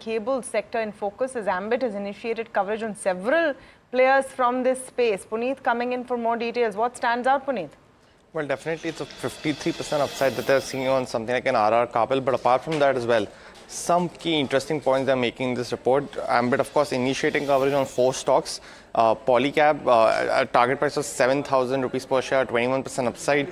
Cable sector in focus as Ambit has initiated coverage on several players from this space. Puneet coming in for more details. What stands out, Puneet? Well, definitely it's a 53% upside that they're seeing on something like an Kabel, but apart from that as well, some key interesting points they're making in this report. Ambit, of course, initiating coverage on 4 stocks. Polycab, a target price of 7,000 rupees per share, 21% upside.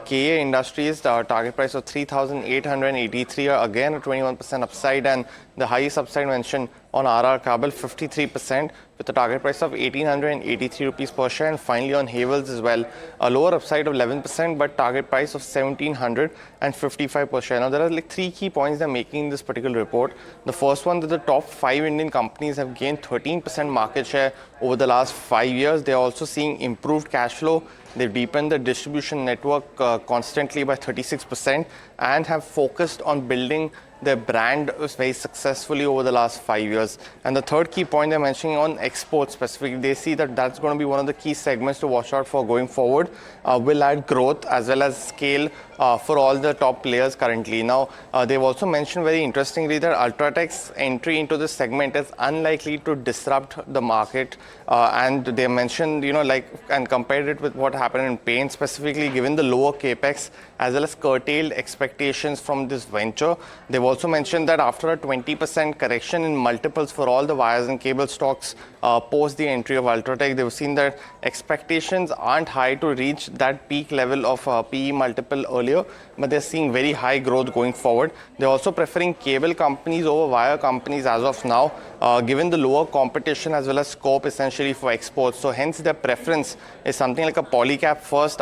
KEI Industries, target price of 3,883, again a 21% upside, and the highest upside mentioned on Kabel, 53%, with a target price of 1,883 rupees per share. And finally on Havells as well, a lower upside of 11%, but target price of 1,755 per share. Now there are like 3 key points they're making in this particular report. The first one, that the top 5 Indian companies have gained 13% market share over the last 5 years. They're also seeing improved cash flow. They've deepened the distribution network constantly by 36% and have focused on building their brand very successfully over the last 5 years. And the third key point they're mentioning on exports specifically, they see that that's going to be one of the key segments to watch out for going forward. Will add growth as well as scale for all the top players currently. Now, they've also mentioned very interestingly that Ultratech's entry into this segment is unlikely to disrupt the market. And they mentioned, and compared it with what happened in paint, specifically given the lower capex as well as curtailed expectations from this venture. They've also mentioned that after a 20% correction in multiples for all the wires and cable stocks post the entry of Ultratech, they've seen that expectations aren't high to reach that peak level of PE multiple earlier, but they're seeing very high growth going forward. They're also preferring cable companies over wire companies as of now, given the lower competition as well as scope essentially for exports. So hence their preference is something like a Polycab first,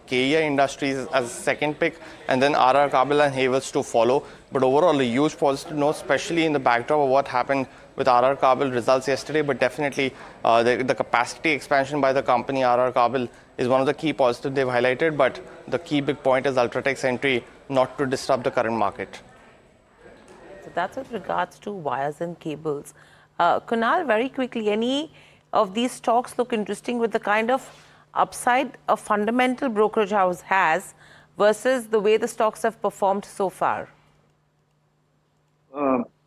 KEI Industries as a second pick, and then Kabel and Havells to follow. But overall, a huge positive note, especially in the backdrop of what happened with Kabel results yesterday. But definitely, the capacity expansion by the company Kabel is one of the key positives they've highlighted. But the key big point is Ultratech's entry not to disrupt the current market. So that's with regards to wires and cables. Kunal, very quickly, any of these stocks look interesting with the kind of upside a fundamental brokerage house has versus the way the stocks have performed so far?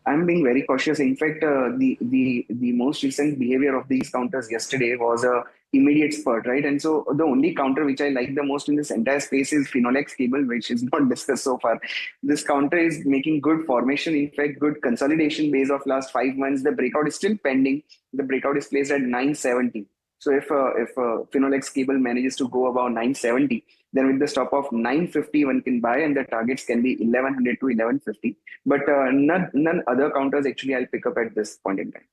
I'm being very cautious. In fact, the most recent behavior of these counters yesterday was a immediate spurt, right? And so the only counter which I like the most in this entire space is Finolex Cable, which is not discussed so far. This counter is making good formation. In fact, good consolidation base of last 5 months. The breakout is still pending. The breakout is placed at 970. So if Finolex Cable manages to go above 970, then with the stop of 950, one can buy, and the targets can be 1100 to 1150. But none other counters actually I'll pick up at this point in time.